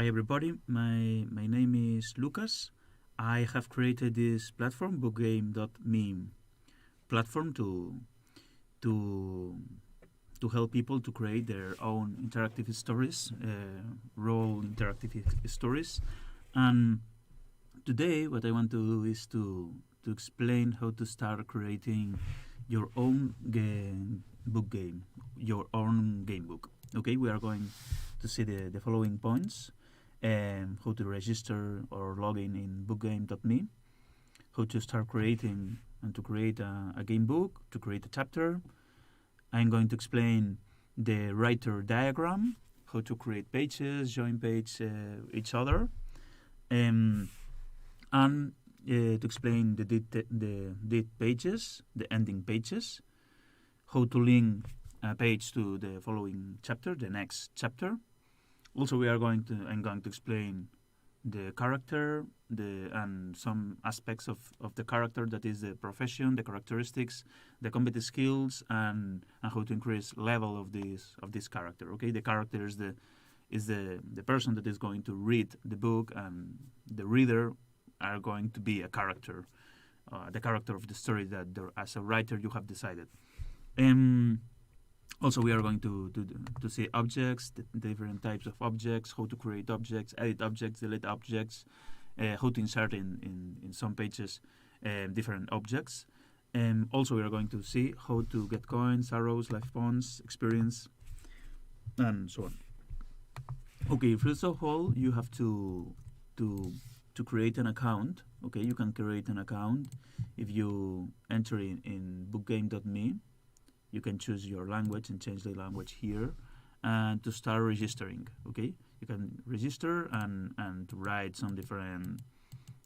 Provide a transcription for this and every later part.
Hi everybody, my name is Lucas. I have created this platform, bookgame.me platform to to help people to create their own interactive stories, role interactive stories. And today what I want to do is to explain how to start creating your own book game, your own game book. Okay, we are going to see the following points. How to register or log in bookgame.me, how to start creating and to create a game book, to create a chapter. I'm going to explain the writer diagram, how to create pages, join page each other, and to explain the did pages, the ending pages, how to link a page to the following chapter, the next chapter. Also, I'm going to explain the character, and some aspects of the character, that is the profession, the characteristics, the combat skills, and how to increase level of this character. Okay, the character is the person that is going to read the book, and the reader are going to be a character, the character of the story that as a writer you have decided. Also, we are going to see objects, the different types of objects, how to create objects, edit objects, delete objects, how to insert in some pages different objects. Also, we are going to see how to get coins, arrows, life points, experience, and so on. Okay, first of all, you have to create an account. Okay, you can create an account if you enter in bookgame.me. You can choose your language and change the language here, and to start registering. Okay, you can register and to write some different,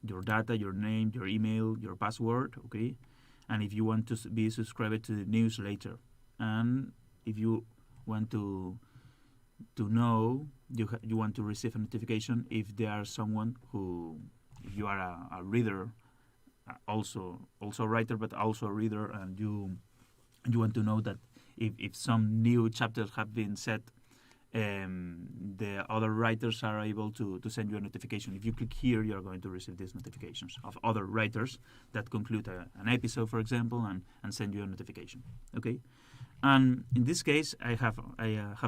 your data, your name, your email, your password. Okay, and if you want to be subscribed to the newsletter, and if you want to know, you want to receive a notification if there are someone who, if you are a reader, also a writer, but also a reader, and you want to know that if some new chapters have been set, the other writers are able to send you a notification. If you click here, you are going to receive these notifications of other writers that conclude an episode, for example, and send you a notification. Okay, and in this case, I have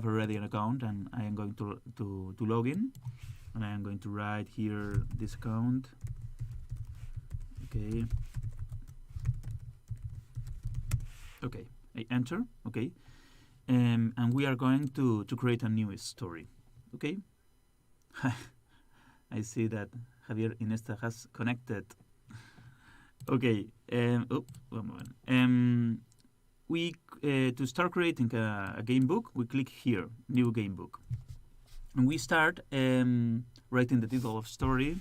already an account, and I am going to log in, and I am going to write here this account. Okay. Okay, I enter. Okay, and we are going to create a new story. Okay, I see that Javier Inesta has connected. Okay, one moment. We to start creating a game book, we click here, new game book, and we start writing the title of story.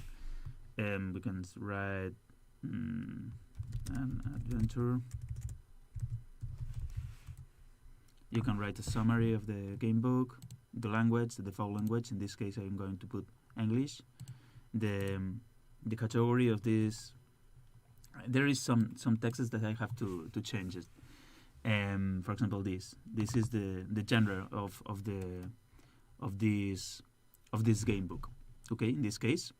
We can write an adventure. You can write a summary of the game book, the language, the default language. In this case, I'm going to put English. The category of this, there is some texts that I have to change it. For example, this is the genre of this game book. Okay, in this case,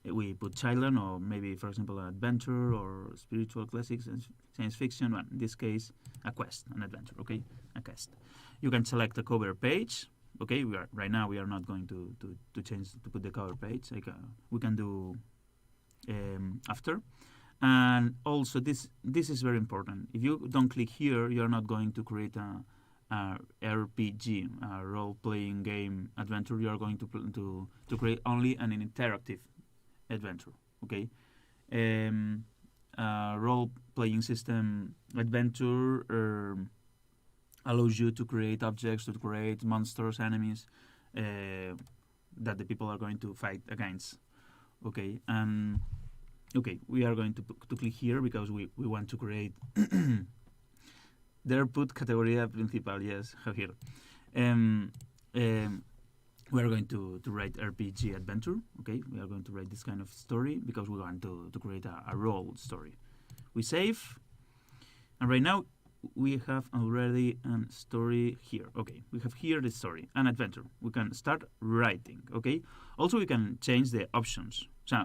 we put children, or maybe, for example, an adventure or spiritual classics and science fiction. Well, in this case, a quest, an adventure. Okay, a quest. You can select a cover page. Okay, right now we are not going to change to put the cover page. We can do after. And also this is very important. If you don't click here, you are not going to create a RPG, a role-playing game adventure. You are going to create only an interactive adventure. Okay, role-playing system adventure allows you to create objects, to create monsters, enemies that the people are going to fight against. Okay, okay, we are going to click here because we want to create. There put categoría principal, yes, here. We are going to write RPG adventure. Okay, we are going to write this kind of story because we want to create a role story. We save, and right now we have already a story here. Okay, we have here the story, an adventure. We can start writing. Okay. Also, we can change the options. So,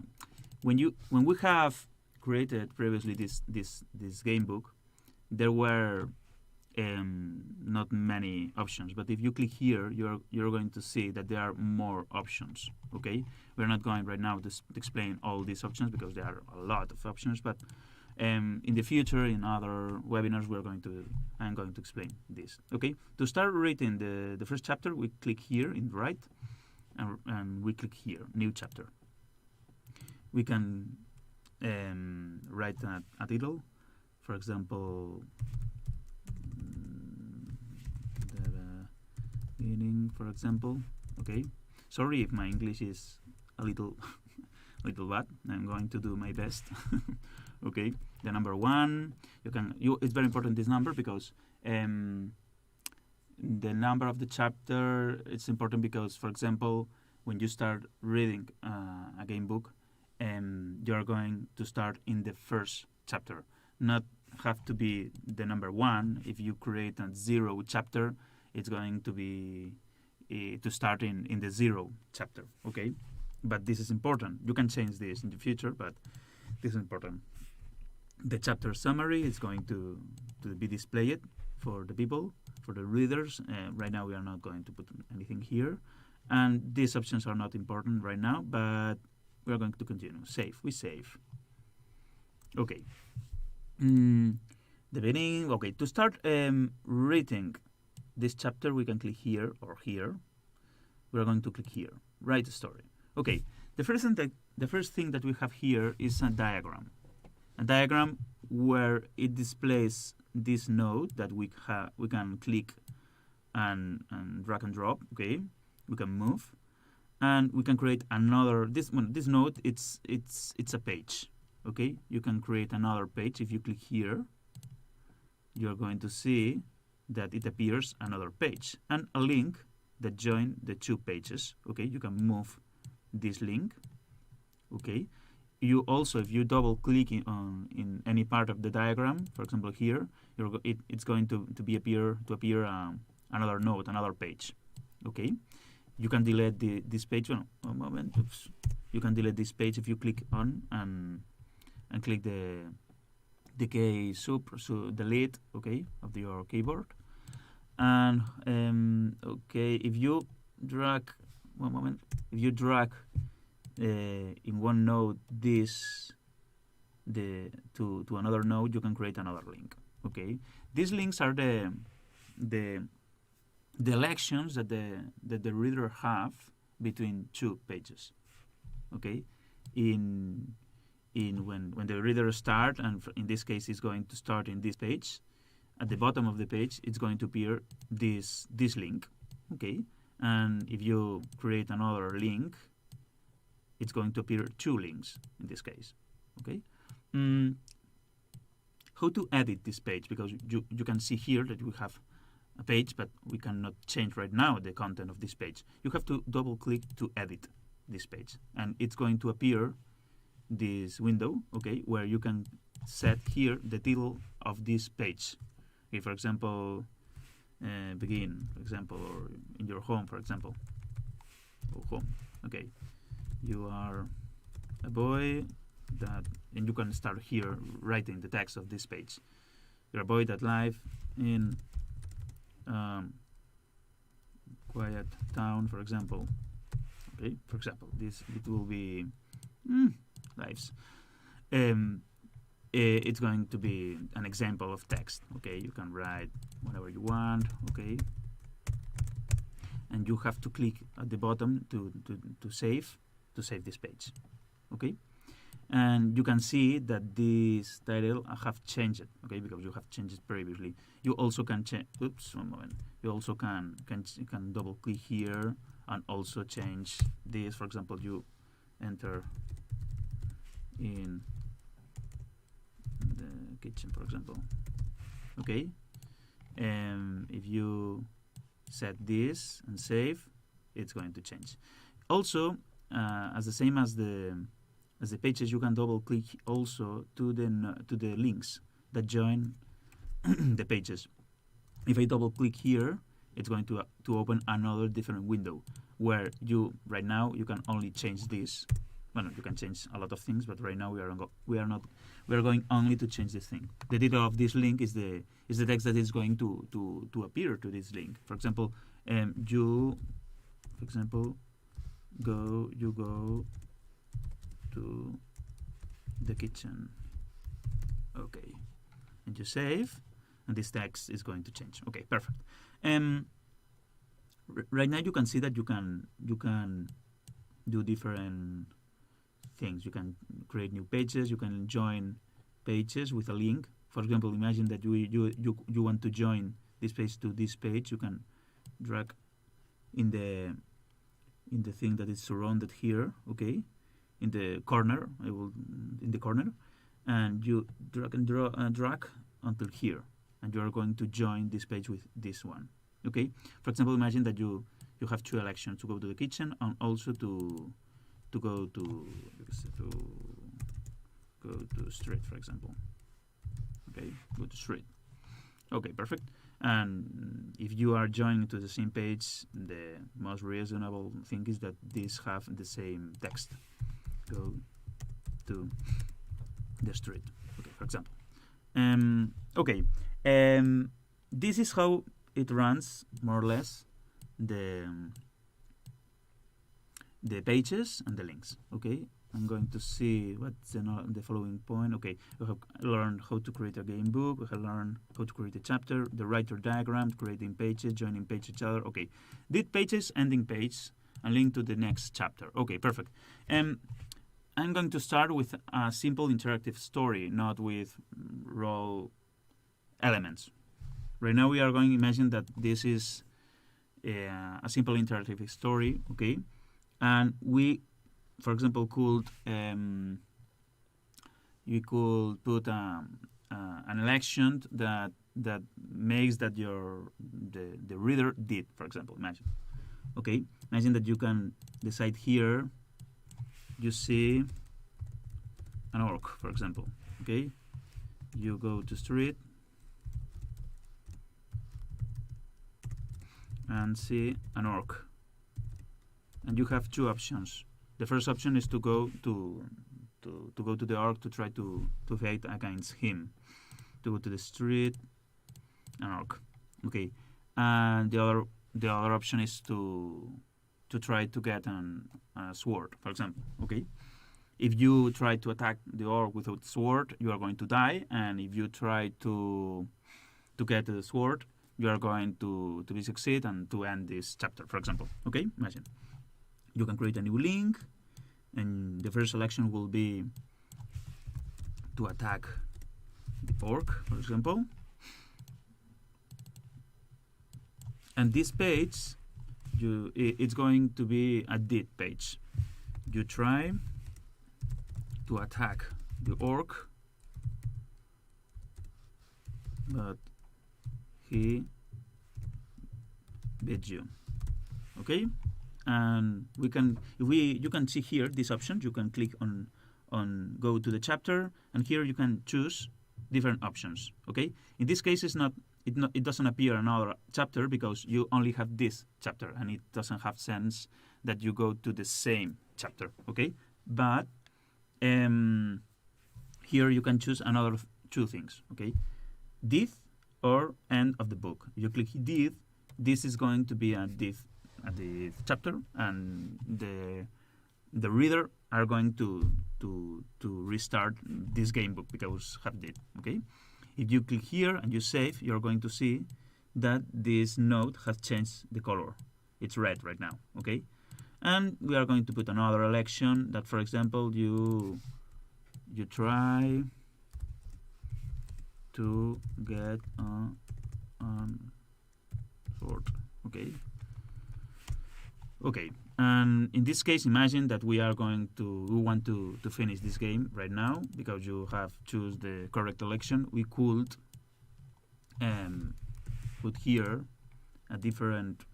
when we have created previously this game book, there were not many options. But if you click here, you're going to see that there are more options. Okay. We're not going right now to explain all these options because there are a lot of options, but in the future, in other webinars, I'm going to explain this. Okay, to start reading the first chapter, we click here in the right, and we click here, new chapter. We can write a title, for example, the beginning, for example. Okay, sorry if my English is a little bad. I'm going to do my best. Okay, the number 1, it's very important, this number, because the number of the chapter, it's important because, for example, when you start reading a game book, you're going to start in the first chapter, not have to be the number 1. If you create a 0 chapter, it's going to be to start in the 0 chapter. Okay, but this is important. You can change this in the future, but this is important. The chapter summary is going to be displayed for the people, for the readers. Right now we are not going to put anything here. And these options are not important right now, but we are going to continue. Save. We save. Okay. The beginning. Okay. To start reading this chapter, we can click here or here. We are going to click here. Write a story. Okay. The first thing that we have here is a diagram. A diagram where it displays this node that we can click and drag and drop. Okay, we can move, and we can create another. This node, it's a page. Okay, you can create another page. If you click here, you're going to see that it appears another page and a link that join the 2 pages. Okay, you can move this link. Okay. You also, if you double click in any part of the diagram, for example here, it's going to appear another node, another page. Okay, you can delete this page. One moment. Oops. You can delete this page if you click on and click the key delete. Okay, of your keyboard. And okay, if you drag in one node to another node, you can create another link. Okay, these links are the elections that the reader have between 2 pages. Okay, when the reader start, and in this case is going to start in this page, at the bottom of the page it's going to appear this link. Okay, and if you create another link, it's going to appear 2 links in this case. Okay. How to edit this page? Because you can see here that we have a page, but we cannot change right now the content of this page. You have to double click to edit this page, and it's going to appear this window. Okay, where you can set here the title of this page. Okay, for example, begin, for example, or in your home, for example, or home. Okay. You are a boy and you can start here writing the text of this page. You're a boy that lives in quiet town, for example. Okay, for example, it will be lives. It's going to be an example of text. Okay, you can write whatever you want. Okay, and you have to click at the bottom to save this page. Okay, and you can see that this title have changed. Okay, because you have changed it previously. You also can change. Oops, one moment. You also can double click here and also change this. For example, you enter in the kitchen, for example. Okay, if you set this and save, it's going to change. Also, as the same as the pages, you can double click also to the links that join the pages. If I double click here, it's going to open another different window where you right now you can only change this. Well, you can change a lot of things, but right now we are going only to change this thing. The title of this link is the text that is going to appear to this link. For example, you go to the kitchen. Okay, and you save, and this text is going to change. Okay, perfect. Right now you can see that you can do different things. You can create new pages. You can join pages with a link. For example, imagine that you want to join this page to this page. You can drag in the thing that is surrounded here. Okay, in the corner. In the corner, and you drag until here, and you are going to join this page with this one. Okay. For example, imagine that you have two elections: to go to the kitchen and also to go to street, for example. Okay, go to street. Okay, perfect. And if you are joining to the same page, the most reasonable thing is that these have the same text. Go to the street. Okay, for example. Okay. This is how it runs, more or less, the pages and the links. Okay, I'm going to see what's the following point. Okay, we have learned how to create a game book. We have learned how to create a chapter, the writer diagram, creating pages, joining page each other. Okay, did pages, ending page, and link to the next chapter. Okay, perfect. I'm going to start with a simple interactive story, not with raw elements. Right now we are going to imagine that this is a simple interactive story, okay? And we, for example, could you could put an election that makes that the reader did, for example, imagine. Okay, imagine that you can decide here, you see an orc, for example, okay? You go to street and see an orc, and you have two options. The first option is to go to the orc to try to fight against him, to go to the street, an orc, okay. And the other option is to try to get a sword, for example, okay. If you try to attack the orc without sword, you are going to die, and if you try to get the sword, you are going to be succeed and to end this chapter, for example. Okay, imagine. You can create a new link, and the first selection will be to attack the orc, for example. And this page, it's going to be a did page. You try to attack the orc, but he beat you. Okay, and you can see here this option. You can click on go to the chapter, and here you can choose different options. Okay, in this case it doesn't appear another chapter because you only have this chapter, and it doesn't have sense that you go to the same chapter. Okay, but here you can choose another two things. Okay, did or end of the book. You click did, this is going to be a did chapter, and the reader are going to restart this game book because have did. Okay, if you click here and you save, you're going to see that this note has changed the color. It's red right now. Okay, and we are going to put another election that, for example, you try to get a sword. Okay, and in this case, imagine that we want to finish this game right now because you have choose the correct election. We could put here a different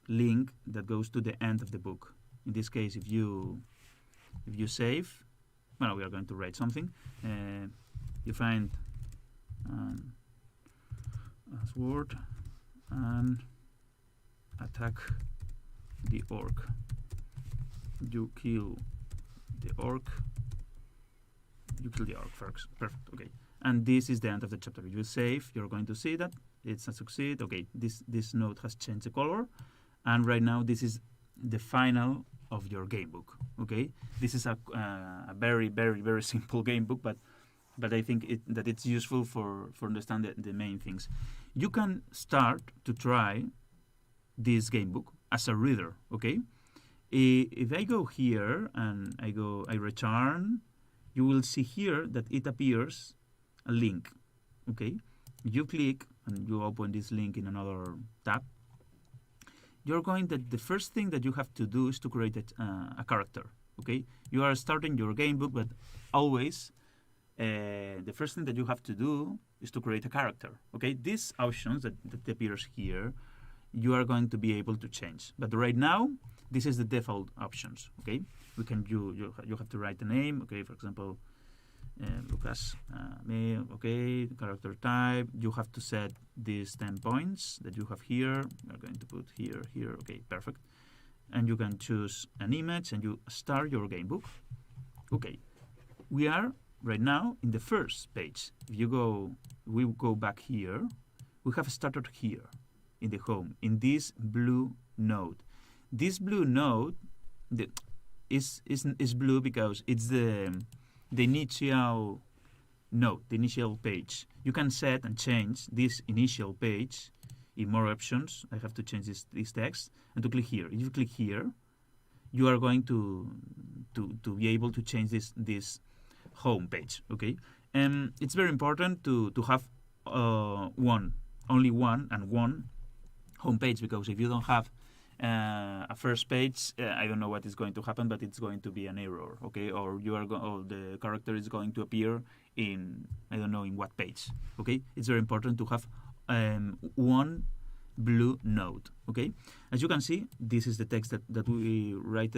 link that goes to the end of the book. In this case, if you save, well, we are going to write something. You find password, and attack the orc. You kill the orc. You kill the orc first. Perfect. Okay. And this is the end of the chapter. You save. You're going to see that it's a succeed. Okay. This node has changed the color, and right now this is the final of your game book. Okay. This is a very very simple game book, but I think that it's useful for understand the main things. You can start to try this game book as a reader. Okay. If I go here and I return, you will see here that it appears a link. Okay, you click and you open this link in another tab. You're going that the first thing that you have to do is to create a character. Okay, you are starting your game book, but always the first thing that you have to do is to create a character. Okay, these options that appears here, you are going to be able to change. But right now, this is the default options. Okay, we can you have to write the name. Okay, for example, Lucas, me. Okay, character type. You have to set these 10 points that you have here. We're going to put here. Okay, perfect. And you can choose an image and you start your game book. Okay, we are right now in the first page. If you go, we go back here. We have started here in the home in this blue node. This blue node is blue because it's the initial node, the initial page. You can set and change this initial page in more options. I have to change this text and to click here. If you click here, you are going to be able to change this home page. Okay, and it's very important to have only one home page, because if you don't have a first page, I don't know what is going to happen, but it's going to be an error, okay? Or you are or the character is going to appear in, I don't know in what page, okay? It's very important to have one blue node, okay? As you can see, this is the text that we write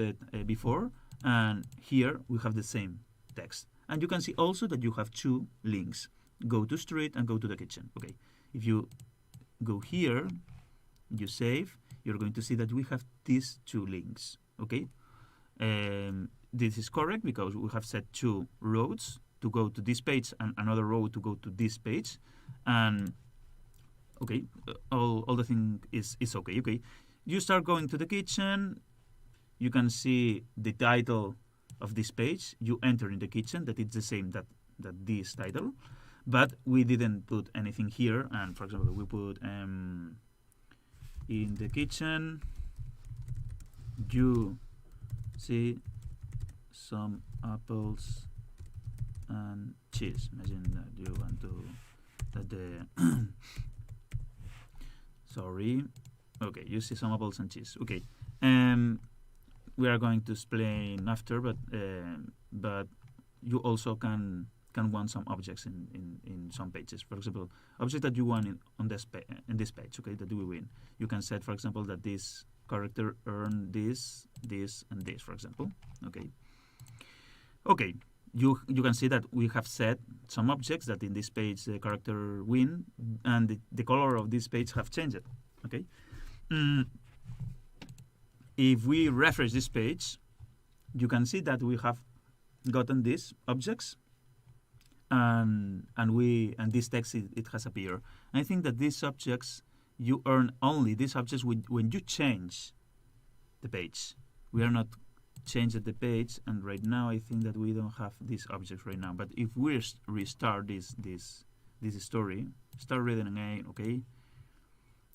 before, and here we have the same text. And you can see also that you have two links. Go to street and go to the kitchen, okay? If you go here, you save, you're going to see that we have these two links, okay? This is correct because we have set two roads to go to this page and another road to go to this page. And okay, all the thing is okay, okay? You start going to the kitchen, you can see the title of this page. You enter in the kitchen, that it's the same that this title, but we didn't put anything here. And for example, we put in the kitchen, you see some apples and cheese. Imagine that you want to that the sorry. Okay, you see some apples and cheese. Okay, we are going to explain after, but you also can want some objects in some pages. For example, object that you want in this page, okay, that we win. You can set, for example, that this character earn this, and this, for example. Okay. Okay. You can see that we have set some objects that in this page the character win, and the color of this page have changed. Okay. If we refresh this page, you can see that we have gotten these objects. And this text it has appeared. I think that these objects, you earn only these objects when you change the page. We are not changing the page, and right now I think that we don't have these objects right now. But if we restart this story, start reading again, okay,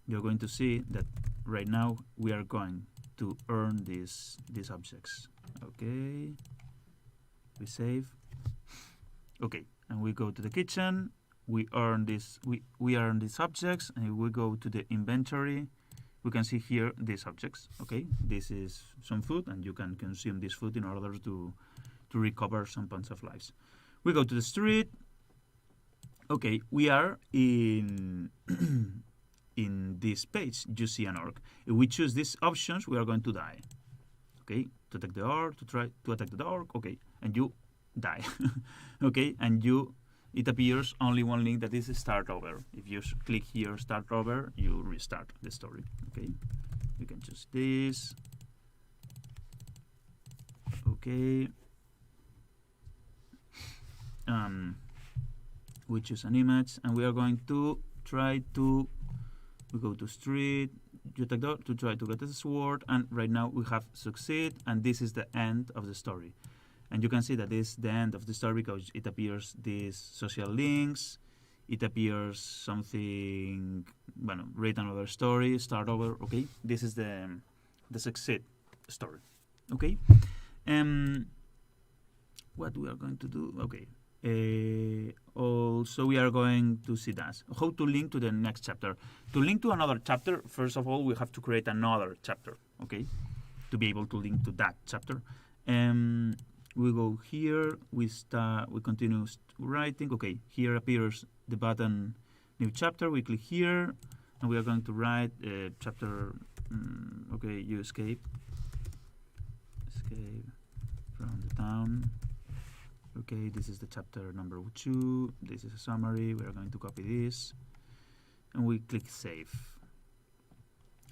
you're going to see that right now we are going to earn these objects. Okay, we save. Okay. And we go to the kitchen, we earn this, we earn these objects, and we go to the inventory. We can see here these objects. Okay, this is some food, and you can consume this food in order to recover some points of lives. We go to the street. Okay, we are in in this page. You see an orc. If we choose these options, we are going to die. Okay, to attack the orc, to try to attack the orc. Okay, and you die. Okay, and you it appears only one link, that is start over. If you click here, start over, you restart the story. Okay, you can choose this. Okay. We choose an image, and we are going to try to, we go to street, you take that to try to get the sword, and right now we have succeed, and this is the end of the story. And you can see that this is the end of the story because it appears these social links, it appears something, bueno, read another story, start over. Okay, this is the succeed story. Okay, what we are going to do? Okay. Also, we are going to see that how to link to the next chapter. To link to another chapter, first of all, we have to create another chapter, okay, to be able to link to that chapter. We go here, we continue writing. Okay, here appears the button new chapter. We click here, and we are going to write chapter. Okay, you escape from the town. Okay, this is the chapter number 2. This is a summary. We are going to copy this, and we click save.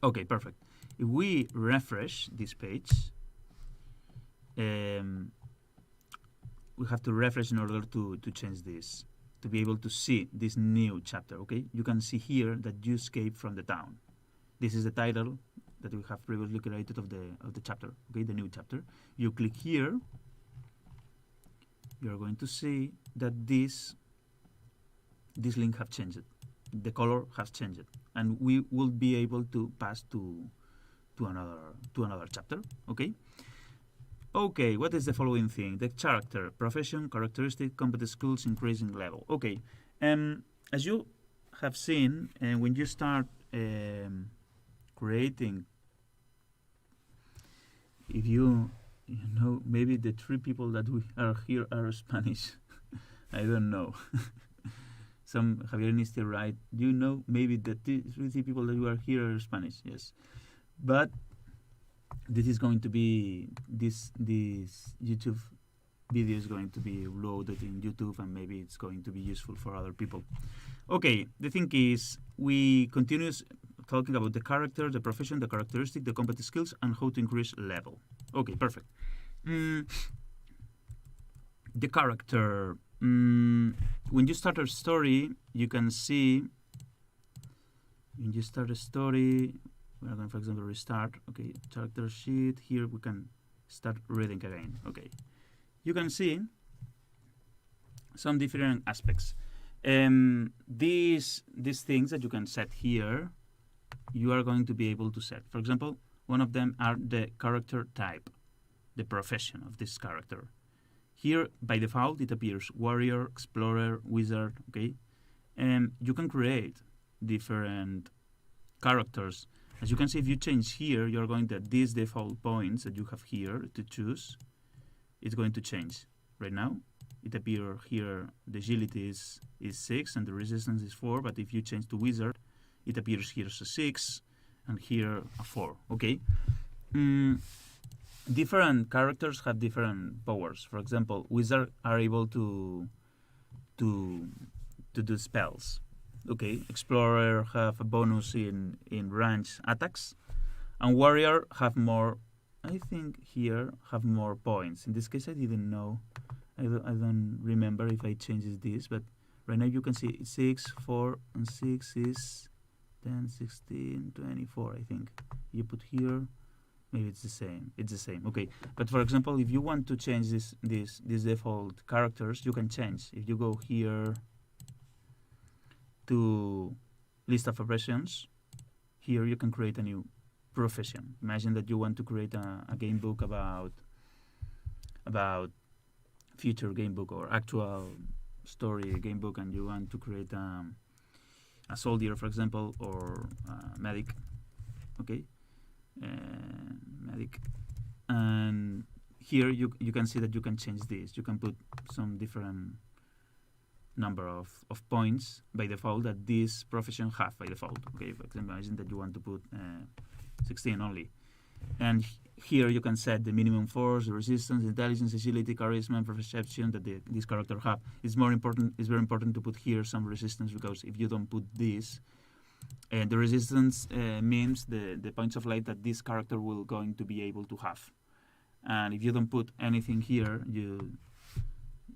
Okay, perfect. If we refresh this page, we have to refresh in order to change this, to be able to see this new chapter. Okay, you can see here that you escape from the town. This is the title that we have previously created of the chapter. Okay, the new chapter. You click here. You are going to see that this link have changed. The color has changed, and we will be able to pass to another chapter. Okay. Okay. What is the following thing? The character, profession, characteristic, competence, skills, increasing level. Okay. As you have seen, when you start creating, if you know, maybe the 3 people that we are here are Spanish. I don't know. Some Javier needs to write. You know, maybe the 3 people that you are here are Spanish. Yes, but this is going to be this YouTube video is going to be loaded in YouTube, and maybe it's going to be useful for other people. Okay, the thing is, we continue talking about the character, the profession, the characteristic, the competence, skills, and how to increase level. Okay, perfect. The character. When you start a story, you can see. When you start a story, we are going, for example, restart. Okay, character sheet. Here we can start reading again. Okay, you can see some different aspects. These things that you can set here, you are going to be able to set. For example, one of them are the character type, the profession of this character. Here, by default, it appears warrior, explorer, wizard. Okay, and you can create different characters. As you can see, if you change here, you are going to these default points that you have here to choose. It's going to change. Right now, it appears here the agility is 6 and the resistance is 4. But if you change to wizard, it appears here as a 6 and here a 4. Okay. Different characters have different powers. For example, wizards are able to do spells. Okay, explorer have a bonus in range attacks, and warrior have more. I think here have more points. In this case, I didn't know. I don't remember if I changed this, but right now you can see 6, 4, and 6 is 10, 16, 24. I think you put here. Maybe it's the same. It's the same. Okay. But for example, if you want to change these default characters, you can change. If you go here to list of professions, here you can create a new profession. Imagine that you want to create a game book about future game book or actual story game book, and you want to create a soldier, for example, or a medic. Okay. Medic, and here you can see that you can change this. You can put some different number of points by default that this profession have by default. Okay, for example, imagine that you want to put 16 only, and here you can set the minimum force, the resistance, intelligence, agility, charisma, and perception that this character have. It's more important. It's very important to put here some resistance, because if you don't put this, the resistance means the points of light that this character will going to be able to have. And if you don't put anything here,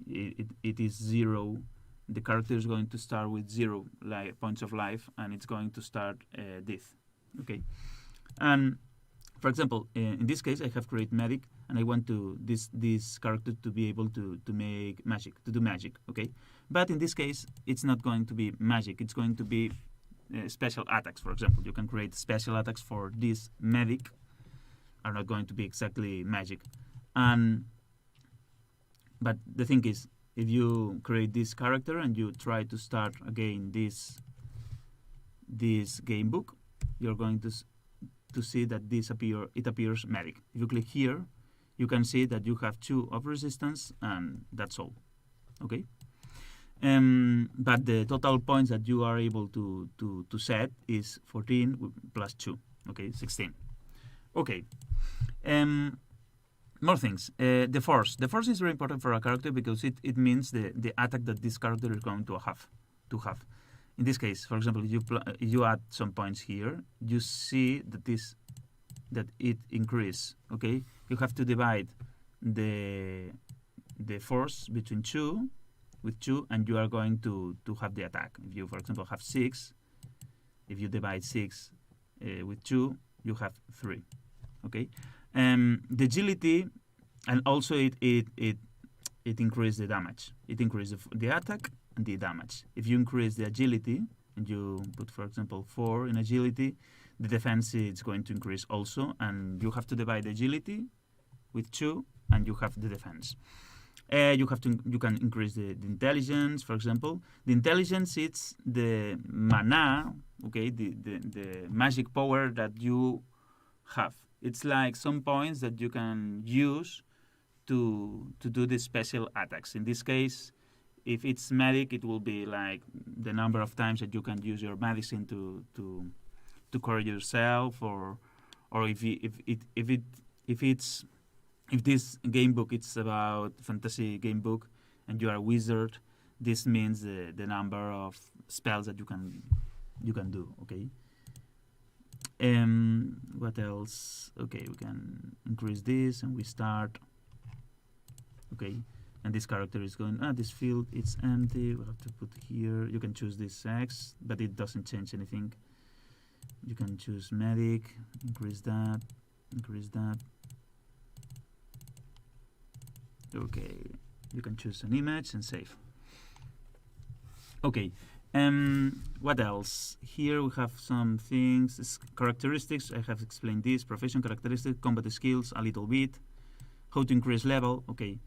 it is 0. The character is going to start with 0 points of life, and it's going to start death. Okay, and for example, in this case, I have created medic, and I want to this character to be able to make magic, to do magic. Okay, but in this case, it's not going to be magic. It's going to be special attacks. For example, you can create special attacks for this medic. Are not going to be exactly magic, but the thing is, if you create this character and you try to start again this game book, you're going to see that it appears medic. If you click here, you can see that you have 2 of resistance, and that's all. Okay. But the total points that you are able to set is 14 plus 2. Okay, 16. Okay. More things. The force. The force is very important for a character because it means the attack that this character is going to have. In this case, for example, if you add some points here, you see that it increases. Okay, you have to divide the force between 2 with 2, and you are going to have the attack. If you, for example, have 6, if you divide 6 with 2, you have 3. Okay, the agility, and also it increases the damage. It increases the attack and the damage. If you increase the agility and you put, for example, 4 in agility, the defense is going to increase also, and you have to divide the agility with 2, and you have the defense. You can increase the intelligence, for example. The intelligence, it's the mana, okay, the magic power that you have. It's like some points that you can use to do the special attacks. In this case, if it's medic, it will be like the number of times that you can use your medicine to cure yourself, or if this game book it's about fantasy game book and you are a wizard, this means the number of spells that you can do. Okay. What else? Okay, we can increase this, and we start. Okay, and this character is going. This field it's empty. We have to put here. You can choose this X, but it doesn't change anything. You can choose medic. Increase that. Increase that. Okay, you can choose an image and save. Okay. What else? Here we have some things. It's characteristics. I have explained this. Profession characteristics, combat skills a little bit. How to increase level. Okay.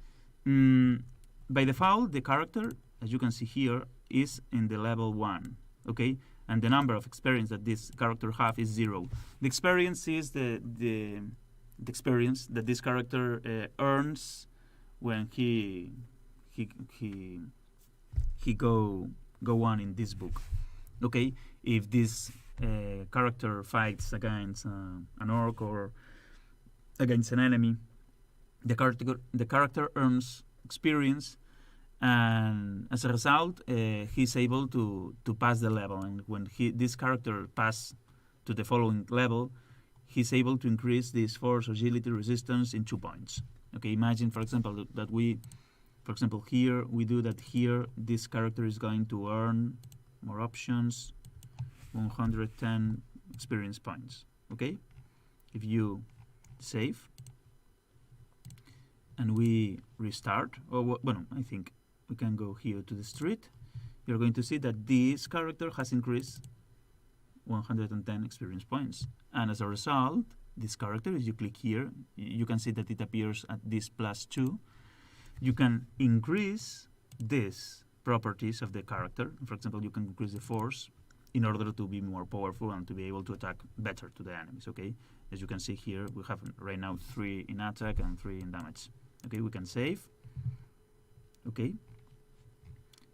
By default, the character, as you can see here, is in the level 1. Okay, and the number of experience that this character have is 0. The experience is the experience that this character earns when he go on in this book. Okay, if this character fights against an orc or against an enemy, the character earns experience, and as a result, he's able to pass the level. And when this character pass to the following level, he's able to increase this force, agility, resistance in 2 points. Okay, imagine, for example, that here we do that. Here, this character is going to earn more options, 110 experience points. Okay, if you save and we restart, I think we can go here to the street. You're going to see that this character has increased 110 experience points, and as a result, this character, if you click here, you can see that it appears at this +2. You can increase these properties of the character. For example, you can increase the force in order to be more powerful and to be able to attack better to the enemies. Okay, as you can see here, we have right now 3 in attack and 3 in damage. Okay, we can save. Okay,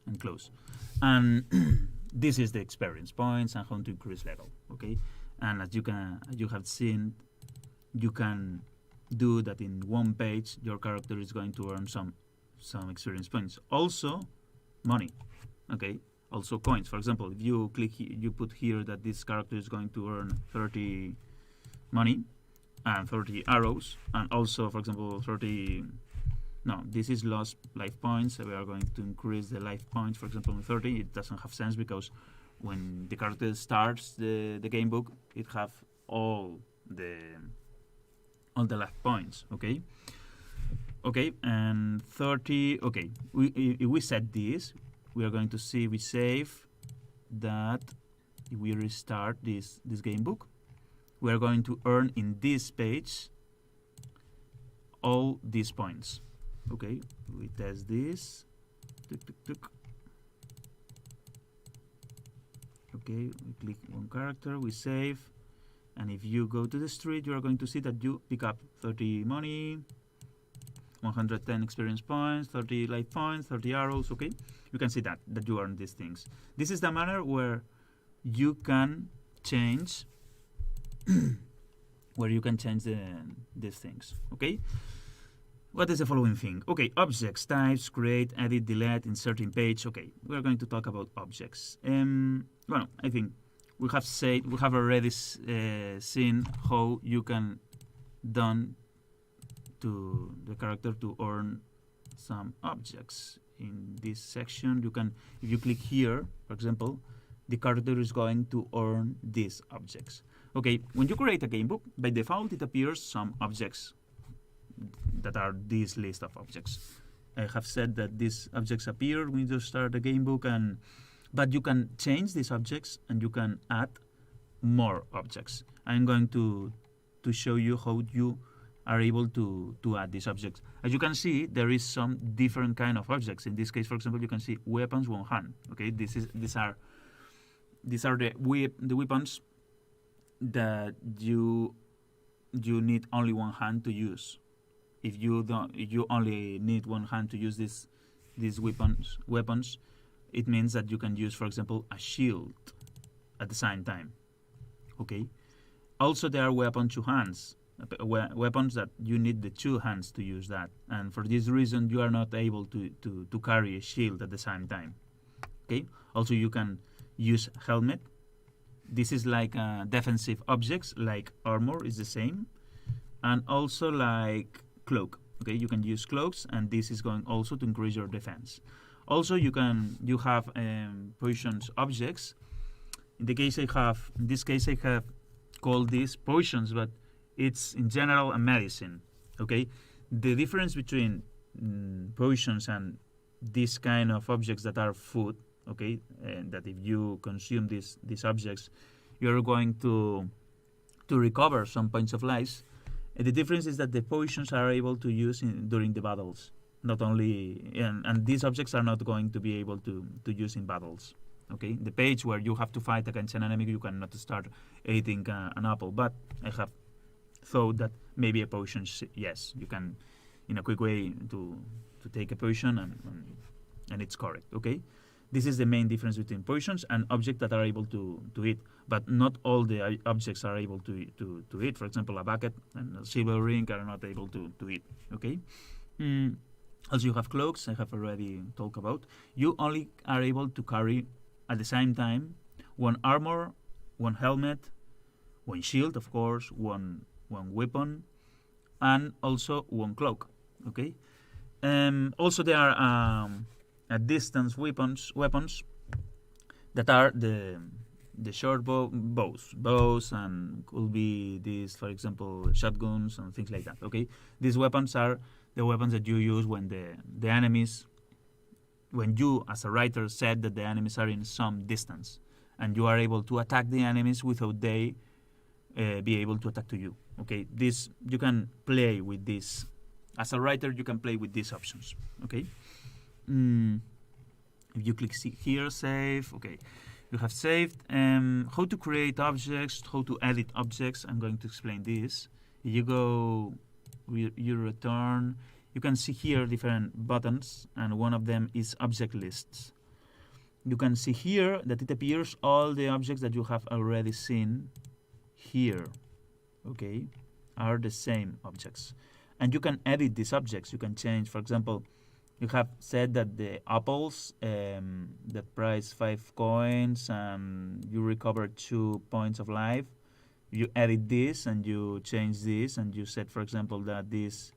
and close. And this is the experience points and how to increase level. Okay, and as you have seen, you can do that in one page, your character is going to earn some experience points. Also, money. Okay. Also coins. For example, if you you put here that this character is going to earn 30 money and 30 arrows, and also, for example, 30. No, this is lost life points. So we are going to increase the life points. For example, in 30, it doesn't have sense because when the character starts the game book, it have all the life points. Okay. Okay, and 30. Okay, if we set this, we are going to see we save that. If we restart this game book, we are going to earn in this page all these points. Okay, we test this. Tuk, tuk, tuk. Okay, we click one character, we save, and if you go to the street, you are going to see that you pick up 30 money, 110 experience points, 30 life points, 30 arrows. Okay, you can see that you earn these things. This is the manner where you can change these things. Okay. What is the following thing? Okay, objects, types, create, edit, delete, insert in page. Okay, we are going to talk about objects. Well, I think we have already seen how you can done to the character to earn some objects. In this section, you can, if you click here, for example, the character is going to earn these objects. Okay, when you create a game book, by default it appears some objects that are this list of objects. I have said that these objects appear when you start the game book, but you can change these objects and you can add more objects. I'm going to show you how you are able to add these objects. As you can see, there is some different kind of objects. In this case, for example, you can see weapons one hand. Okay, these are the weapons that you need only one hand to use. If you only need one hand to use these weapons, it means that you can use, for example, a shield at the same time. Okay. Also, there are weapons two hands, weapons that you need the two hands to use that, and for this reason, you are not able to carry a shield at the same time. Okay. Also, you can use helmet. This is like defensive objects, like armor is the same, and also like cloak. Okay, you can use cloaks, and this is going also to increase your defense. Also, you have potions objects. In this case I have called these potions, but it's in general a medicine. Okay, the difference between potions and this kind of objects that are food. Okay, and that if you consume these objects, you're going to recover some points of life. The difference is that the potions are able to use during the battles, not only, and these objects are not going to be able to use in battles. Okay, the page where you have to fight against an enemy, you cannot start eating an apple. But I have thought that maybe a potion, yes, you can, in a quick way to take a potion, and it's correct. Okay. This is the main difference between potions and objects that are able to eat, but not all the objects are able to eat. For example, a bucket and a silver ring are not able to eat. Okay. Also, you have cloaks. I have already talked about. You only are able to carry at the same time one armor, one helmet, one shield, of course, one weapon, and also one cloak. Okay. Also, there are at distance weapons that are the short bows, and could be these, for example, shotguns and things like that. Okay, these weapons are the weapons that you use when the enemies, when you as a writer said that the enemies are in some distance, and you are able to attack the enemies without they be able to attack to you. Okay, this you can play with this as a writer. You can play with these options. Okay. If you click here, save. Okay, you have saved. How to create objects, how to edit objects. I'm going to explain this. You go, you return. You can see here different buttons, and one of them is object lists. You can see here that it appears all the objects that you have already seen here. Okay, are the same objects. And you can edit these objects. You can change, for example, you have said that the apples that price 5 coins and you recover 2 points of life. You edit this and you change this and you said, for example, that this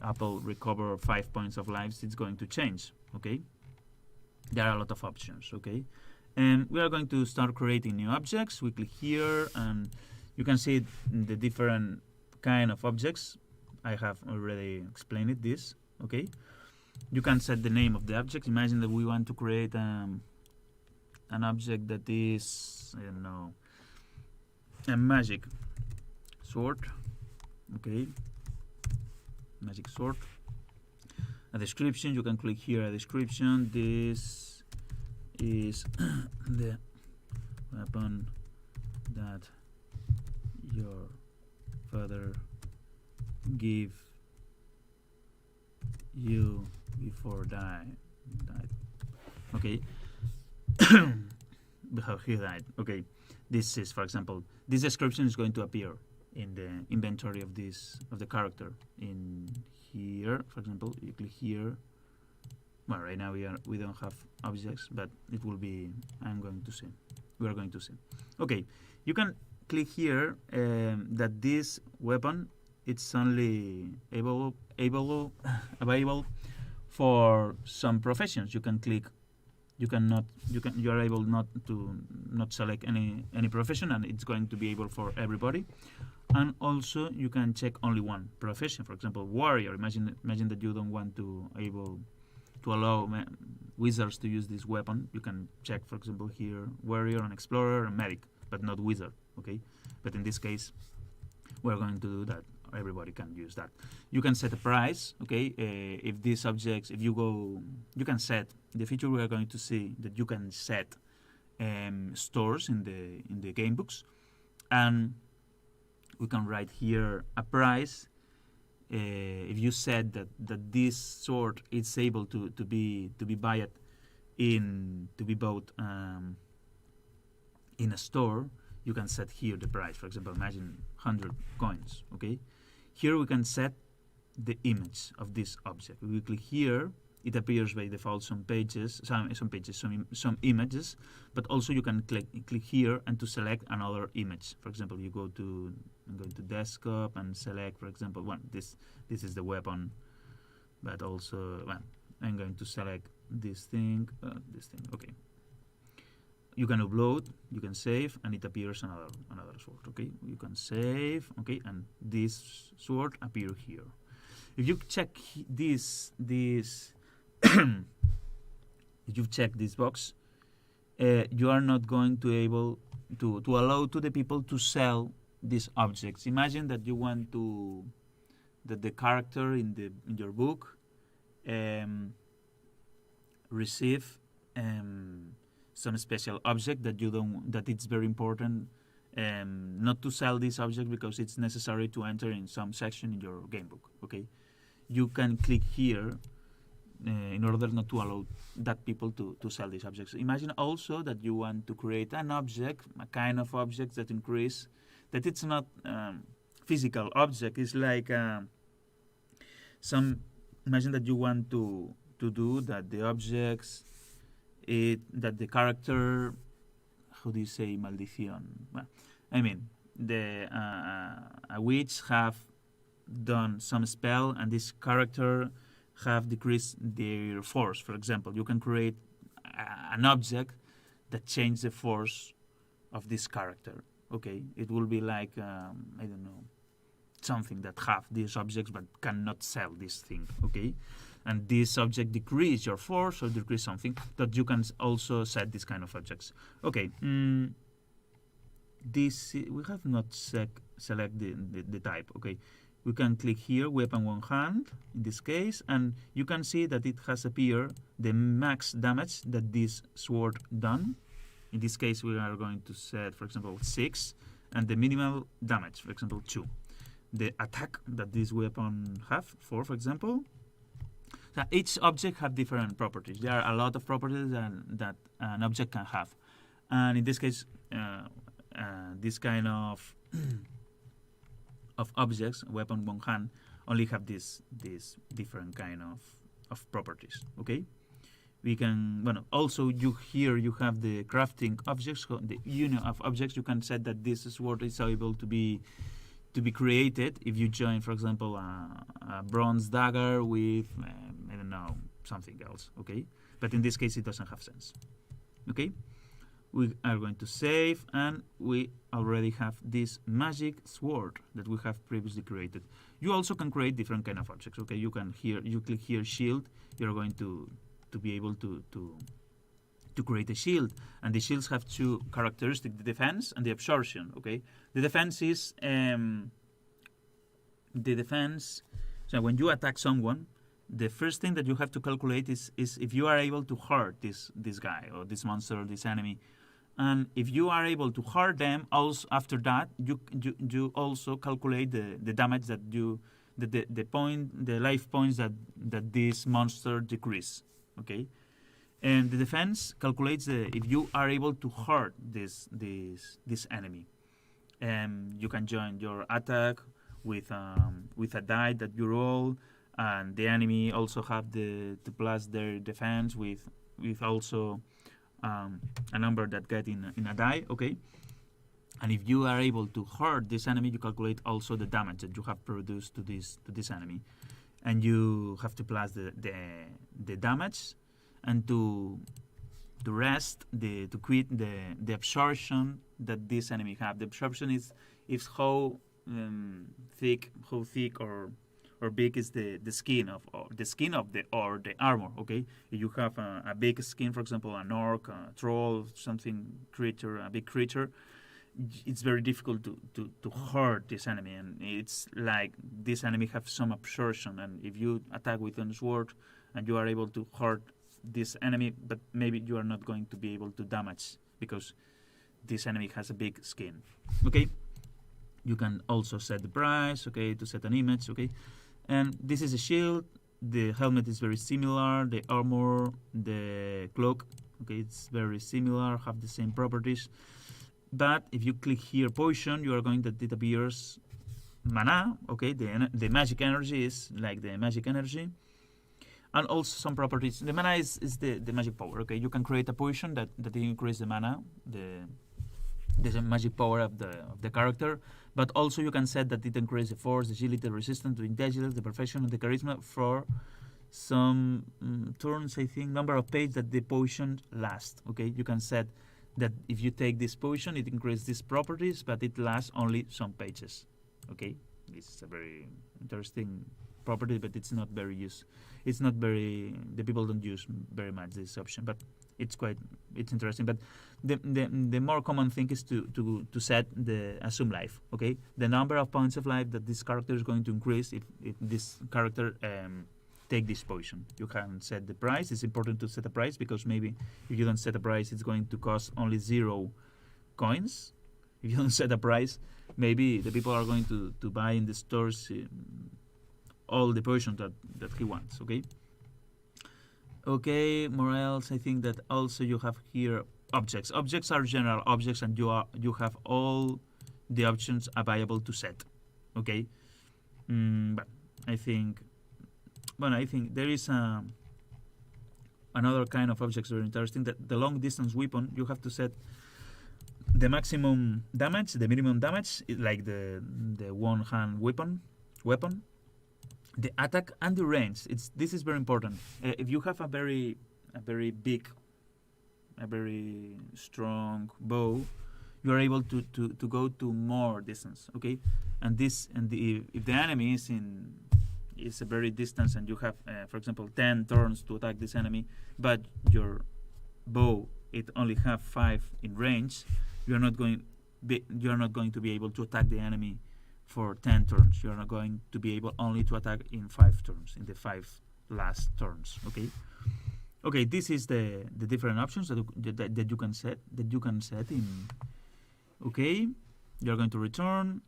apple recover 5 points of life. It's going to change. Okay, there are a lot of options. Okay, and we are going to start creating new objects. We click here and you can see the different kind of objects. I have already explained it, this. Okay, you can set the name of the object. Imagine that we want to create an object that is, I don't know, a magic sword. Okay, magic sword. A description, you can click here, a description. This is the weapon that your father gave you before died. Okay. Before he died. Okay. This is, for example, this description is going to appear in the inventory of the character. In here, for example, you click here. Well, right now we don't have objects, but it will be. We are going to see. Okay, you can click here that this weapon it's only available for some professions. You can click. You are able not to select any profession, and it's going to be able for everybody. And also you can check only one profession. For example, warrior. Imagine that you don't want to allow wizards to use this weapon. You can check, for example, here warrior and explorer and medic, but not wizard. Okay, but in this case, we're going to do that. Everybody can use that. You can set a price. Okay, if these objects, you can set. In the future, we are going to see that you can set stores in the game books, and we can write here a price. If you said that this sword is able to be bought in a store, you can set here the price. For example, imagine 100 coins. Okay, here we can set the image of this object. We click here. It appears by default some images, but also you can click here and to select another image. For example, I'm going to desktop and select, for example, this is the weapon, but also I'm going to select this thing. Okay. You can upload, you can save, and it appears another sword. Okay, you can save. Okay, and this sword appear here. If you check this. If you check this box, you are not going to able to allow to the people to sell these objects. Imagine that you want that the character in your book receive some special object that it's very important not to sell this object because it's necessary to enter in some section in your game book. Okay, you can click here. In order not to allow that people to sell these objects. Imagine also that you want to create an object, a kind of object that it's not physical object. It's like imagine that you want to do that the objects, that the character, how do you say maldición? Well, I mean, a witch have done some spell and this character have decreased their force. For example, you can create an object that changes the force of this character. Okay, it will be like I don't know, something that have these objects but cannot sell this thing. Okay, and this object decrease your force or decrease something that you can also set this kind of objects. Okay, this we have not select the type. Okay. We can click here, weapon one hand, in this case, and you can see that it has appeared the max damage that this sword done. In this case, we are going to set, for example, 6, and the minimal damage, for example, 2. The attack that this weapon have, 4, for example. So each object have different properties. There are a lot of properties that an object can have. And in this case, this kind of objects, weapon one hand, only have this different kind of properties. Okay, we can, well, also you have the crafting objects, the union of objects. You can set that this sword is able to be created if you join, for example, a bronze dagger with I don't know, something else. Okay, but in this case it doesn't have sense. Okay, we are going to save, and we already have this magic sword that we have previously created. You also can create different kind of objects. Okay, you click here shield. You're going to be able to create a shield, and the shields have two characteristics: the defense and the absorption. Okay, the defense is so when you attack someone, the first thing that you have to calculate is if you are able to hurt this guy or this monster or this enemy. And if you are able to hurt them, also after that you also calculate the damage that the life points that this monster decrease. Okay, and the defense calculates if you are able to hurt this enemy. You can join your attack with a die that you roll, and the enemy also have to plus their defense with also a number that get in a die. Okay, and if you are able to hurt this enemy, you calculate also the damage that you have produced to this enemy, and you have to plus the damage, and to rest to quit the absorption that this enemy have. The absorption is how thick or big is the skin of the armor. Okay, if you have a big skin, for example, an orc, a troll, a big creature, it's very difficult to hurt this enemy, and it's like this enemy have some absorption, and if you attack with a sword and you are able to hurt this enemy, but maybe you are not going to be able to damage because this enemy has a big skin. Okay, you can also set the price. Okay, to set an image. Okay, and this is a shield. The helmet is very similar. The armor, the cloak, okay, it's very similar, have the same properties. But if you click here potion, you are going that it appears mana. Okay, the magic energy is like the magic energy, and also some properties. The mana is the magic power. Okay, you can create a potion that increase the mana, the magic power of the character. But also you can set that it increases the force, the agility, the resistance, the intelligence, the perfection, and the charisma for some turns, I think, number of pages that the potion lasts. Okay, you can set that if you take this potion, it increases these properties, but it lasts only some pages. Okay, this is a very interesting property, but it's not very used. It's not very, the people don't use very much this option, but it's interesting. But the more common thing is to set the assume life. Okay, the number of points of life that this character is going to increase if this character take this potion. You can set the price. It's important to set a price because maybe if you don't set a price, it's going to cost only 0 coins. If you don't set a price, maybe the people are going to buy in the stores all the potions that he wants. Okay, more else. I think that also you have here objects. Objects are general objects, and you have all the options available to set. Okay, but I think there is another kind of objects very interesting. That the long distance weapon, you have to set the maximum damage, the minimum damage, like the one hand weapon, the attack and the range. This is very important. If you have a very big, a very strong bow, you are able to go to more distance. Okay, and if the enemy is a very distance, and you have, for example, 10 turns to attack this enemy, but your bow it only have 5 in range, you are not going to be able to attack the enemy for 10 turns. You are not going to be able only to attack in 5 turns, in the 5 last turns. Okay, this is the different options that you can set in. Okay, you are going to return,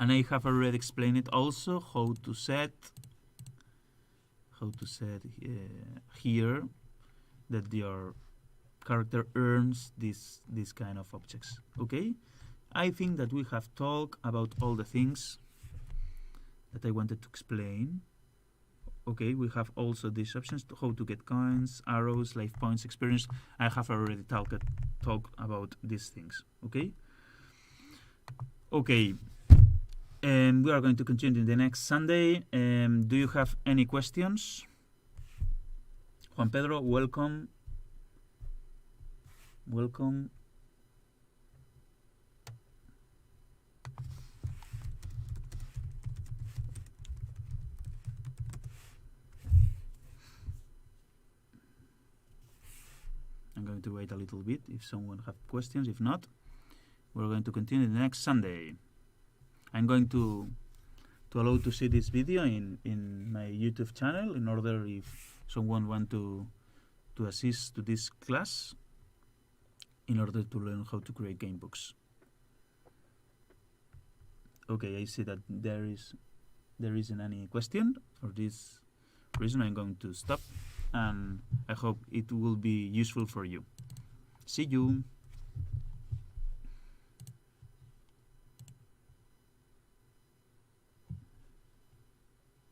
and I have already explained it also how to set here that your character earns this kind of objects. Okay, I think that we have talked about all the things. that I wanted to explain. Okay, we have also these options: how to get coins, arrows, life points, experience. I have already talked about these things. Okay. Okay. We are going to continue the next Sunday. Do you have any questions? Juan Pedro, welcome. Welcome. I'm going to wait a little bit if someone have questions. If not, we're going to continue the next Sunday. I'm going to allow to see this video in my YouTube channel in order if someone want to assist to this class in order to learn how to create game books. Okay, I see that there isn't any question. For this reason, I'm going to stop, and I hope it will be useful for you. See you.